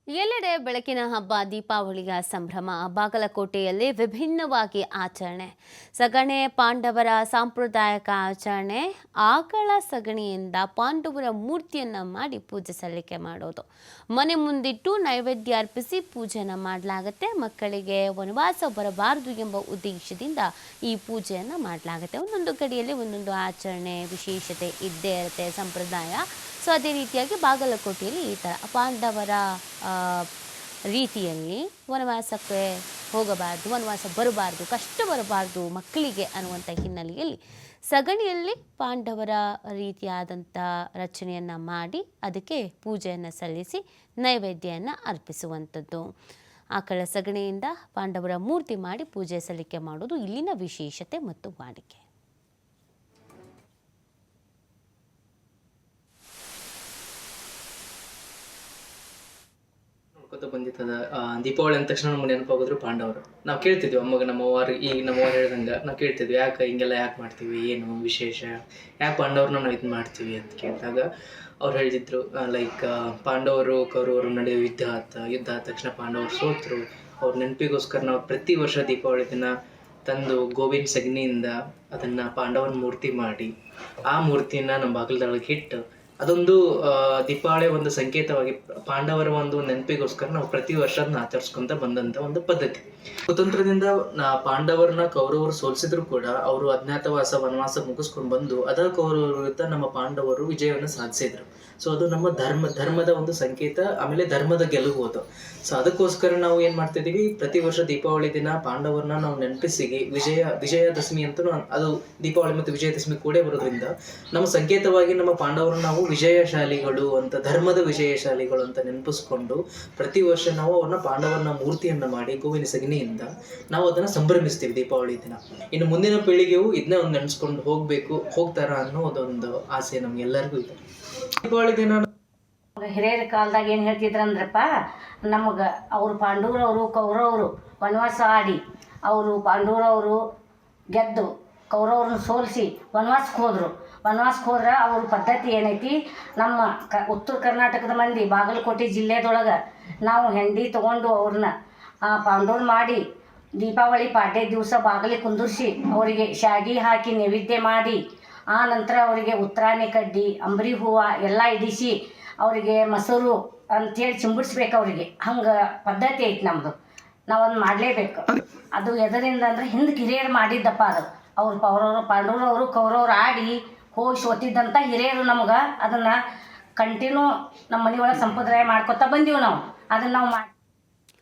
ಎಲ್ಲೆಡೆ ಬೆಳಕಿನ ಹಬ್ಬ ದೀಪಾವಳಿಯ ಸಂಭ್ರಮ. ಬಾಗಲಕೋಟೆಯಲ್ಲಿ ವಿಭಿನ್ನವಾಗಿ ಆಚರಣೆ. ಸಗಣೆ ಪಾಂಡವರ ಸಾಂಪ್ರದಾಯಿಕ ಆಚರಣೆ. ಆಕಳ ಸಗಣಿಯಿಂದ ಪಾಂಡವರ ಮೂರ್ತಿಯನ್ನ ಮಾಡಿ ಪೂಜೆ ಸಲ್ಲಿಕೆ ಮಾಡೋದು. ಮನೆ ಮುಂದಿಟ್ಟು ನೈವೇದ್ಯ ಅರ್ಪಿಸಿ ಪೂಜೆಯನ್ನು ಮಾಡಲಾಗುತ್ತೆ. ಮಕ್ಕಳಿಗೆ ವನವಾಸ ಬರಬಾರದು ಎಂಬ ಉದ್ದೇಶದಿಂದ ಈ ಪೂಜೆಯನ್ನು ಮಾಡಲಾಗುತ್ತೆ. ಒಂದೊಂದು ಕಡೆಯಲ್ಲಿ ಒಂದೊಂದು ಆಚರಣೆ ವಿಶೇಷತೆ ಇದ್ದೇ ಇರುತ್ತೆ, ಸಂಪ್ರದಾಯ. ಸೊ ಅದೇ ರೀತಿಯಾಗಿ ಬಾಗಲಕೋಟೆಯಲ್ಲಿ ಈ ಥರ ಪಾಂಡವರ ರೀತಿಯಲ್ಲಿ ವನವಾಸಕ್ಕೆ ಹೋಗಬಾರ್ದು, ವನವಾಸ ಬರಬಾರ್ದು, ಕಷ್ಟ ಬರಬಾರ್ದು ಮಕ್ಕಳಿಗೆ ಅನ್ನುವಂಥ ಹಿನ್ನೆಲೆಯಲ್ಲಿ ಸಗಣಿಯಲ್ಲಿ ಪಾಂಡವರ ರೀತಿಯಾದಂಥ ರಚನೆಯನ್ನು ಮಾಡಿ ಅದಕ್ಕೆ ಪೂಜೆಯನ್ನು ಸಲ್ಲಿಸಿ ನೈವೇದ್ಯವನ್ನು ಅರ್ಪಿಸುವಂಥದ್ದು. ಆಕಳ ಸಗಣಿಯಿಂದ ಪಾಂಡವರ ಮೂರ್ತಿ ಮಾಡಿ ಪೂಜೆ ಸಲ್ಲಿಕೆ ಮಾಡೋದು ಇಲ್ಲಿನ ವಿಶೇಷತೆ ಮತ್ತು ವಾಡಿಕೆ. ಬಂದಿತ್ತದ ದೀಪಾವಳಿ ಅಂದ ತಕ್ಷಣ ನಮ್ಗೆ ನೆನಪಾಗೋದ್ರು ಪಾಂಡವರು. ನಾವು ಕೇಳ್ತಿದ್ವಿ ಅಮ್ಮಗೆ, ನಮ್ಮವ್ರು ಹೇಳ್ದಂಗೆ ನಾವು ಕೇಳ್ತಿದ್ವಿ, ಯಾಕೆ ಹಿಂಗೆಲ್ಲ ಯಾಕೆ ಮಾಡ್ತೀವಿ, ಏನು ವಿಶೇಷ, ಯಾಕೆ ಪಾಂಡವ್ರನ್ನ ನಾವು ಇದು ಮಾಡ್ತೀವಿ ಅಂತ ಕೇಳಿದಾಗ ಅವ್ರು ಹೇಳಿದ್ರು, ಲೈಕ್ ಪಾಂಡವರು ಕೌರವರು ನಡೆಯುವ ಯುದ್ಧ ಆದ ತಕ್ಷಣ ಪಾಂಡವರು ಸೋತರು. ಅವ್ರ ನೆನಪಿಗೋಸ್ಕರ ನಾವು ಪ್ರತಿ ವರ್ಷ ದೀಪಾವಳಿ ದಿನ ತಂದು ಗೋವಿನ ಸಗಣಿಯಿಂದ ಅದನ್ನು ಪಾಂಡವನ ಮೂರ್ತಿ ಮಾಡಿ ಆ ಮೂರ್ತಿನ ನಮ್ಮ ಬಾಗಿಲದೊಳಗೆ ಇಟ್ಟು ಅದೊಂದು ದೀಪಾವಳಿ ಒಂದು ಸಂಕೇತವಾಗಿ ಪಾಂಡವರ ಒಂದು ನೆನಪಿಗೋಸ್ಕರ ನಾವು ಪ್ರತಿ ವರ್ಷ ಅದನ್ನ ಆಚರಿಸ್ಕೊಂತ ಬಂದಂಥ ಒಂದು ಪದ್ಧತಿ. ಸ್ವತಂತ್ರದಿಂದ ಪಾಂಡವರನ್ನ ಕೌರವರು ಸೋಲಿಸಿದ್ರು ಕೂಡ ಅವರು ಅಜ್ಞಾತವಾಸ ವನವಾಸ ಮುಗಿಸ್ಕೊಂಡು ಬಂದು ಅದ ಕೌರವರ ವಿರುದ್ಧ ನಮ್ಮ ಪಾಂಡವರು ವಿಜಯವನ್ನು ಸಾಧಿಸಿದ್ರು. ಸೊ ಅದು ನಮ್ಮ ಧರ್ಮದ ಒಂದು ಸಂಕೇತ, ಆಮೇಲೆ ಧರ್ಮದ ಗೆಲುವು ಅದು. ಸೊ ಅದಕ್ಕೋಸ್ಕರ ನಾವು ಏನು ಮಾಡ್ತಿದ್ದೀವಿ, ಪ್ರತಿ ವರ್ಷ ದೀಪಾವಳಿ ದಿನ ಪಾಂಡವರನ್ನ ನಾವು ನೆನಪಿಸಿ ವಿಜಯದಶಮಿ ಅಂತೂ ಅದು ದೀಪಾವಳಿ ಮತ್ತು ವಿಜಯದಶಮಿ ಕೂಡೇ ಬರೋದ್ರಿಂದ ನಮ್ಮ ಸಂಕೇತವಾಗಿ ನಮ್ಮ ಪಾಂಡವರನ್ನ ನಾವು ವಿಜಯಶಾಲಿಗಳು ಅಂತ, ಧರ್ಮದ ವಿಜಯಶಾಲಿಗಳು ಅಂತ ನೆನಪಿಸ್ಕೊಂಡು ಪ್ರತಿ ವರ್ಷ ನಾವು ಅವ್ರನ್ನ ಪಾಂಡವರನ್ನ ಮೂರ್ತಿಯನ್ನ ಮಾಡಿ ಗೋವಿನ ಸಗಣಿಯಿಂದ ನಾವು ಅದನ್ನ ಸಂಭ್ರಮಿಸ್ತೀವಿ ದೀಪಾವಳಿ ದಿನ. ಇನ್ನು ಮುಂದಿನ ಪೀಳಿಗೆಯು ಇದನ್ನ ಒಂದು ನೆನೆಸ್ಕೊಂಡು ಹೋಗ್ತಾರ ಅನ್ನೋ ಅದೊಂದು ಆಸೆ ನಮ್ಗೆಲ್ಲರಿಗೂ ಇದೆ. ದೀಪಾವಳಿ ದಿನ ಹಿರಿಯರ ಕಾಲದಾಗ ಏನು ಹೇಳ್ತಿದ್ರಂದ್ರಪ್ಪ, ನಮಗೆ ಅವರು ಪಾಂಡವರವರು ಕೌರವರು ವನವಾಸ ಆಡಿ ಅವರು ಪಾಂಡವರವರು ಗೆದ್ದು ಕೌರವ್ರನ್ನ ಸೋಲಿಸಿ ವನವಾಸಕ್ಕೆ ಹೋದ್ರೆ ಅವ್ರ ಪದ್ಧತಿ ಏನೈತಿ, ನಮ್ಮ ಉತ್ತರ ಕರ್ನಾಟಕದ ಮಂದಿ ಬಾಗಲಕೋಟೆ ಜಿಲ್ಲೆದೊಳಗೆ ನಾವು ಹೆಂಡಿ ತೊಗೊಂಡು ಅವ್ರನ್ನ ಪಾಂಡವ್ರು ಮಾಡಿ ದೀಪಾವಳಿ ಪಾಡ್ಯ ದಿವಸ ಬಾಗಿಲಿಗೆ ಕುಂದಿರ್ಸಿ ಅವರಿಗೆ ಶಾಗಿ ಹಾಕಿ ನೈವೇದ್ಯ ಮಾಡಿ ಆ ನಂತರ ಅವರಿಗೆ ಉತ್ತರಾಣಿ ಕಡ್ಡಿ ಅಂಬರಿ ಹೂವು ಎಲ್ಲ ಇಡಿಸಿ ಅವರಿಗೆ ಮೊಸರು ಅಂಥೇಳಿ ಚಿಂಬಿಡ್ಸ್ಬೇಕು ಅವರಿಗೆ. ಹಂಗೆ ಪದ್ಧತಿ ಐತಿ ನಮ್ಮದು, ನಾವೊಂದು ಮಾಡಲೇಬೇಕು. ಅದು ಎದರಿಂದ ಅಂದರೆ ಹಿಂದೆ ಹಿರಿಯರು ಮಾಡಿದ್ದಪ್ಪ. ಅದು ಪಾಂಡವರವರು ಕೌರವರು ಆಡಿ ಹೋಗಿ ಸೋತಿದ್ದಂಥ ಹಿರಿಯರು ನಮ್ಗೆ ಅದನ್ನು ಕಂಟಿನ್ಯೂ ನಮ್ಮ ಮನೆಯೊಳಗೆ ಸಂಪ್ರದಾಯ ಮಾಡ್ಕೊತಾ ಬಂದೀವಿ ನಾವು. ಅದನ್ನು ನಾವು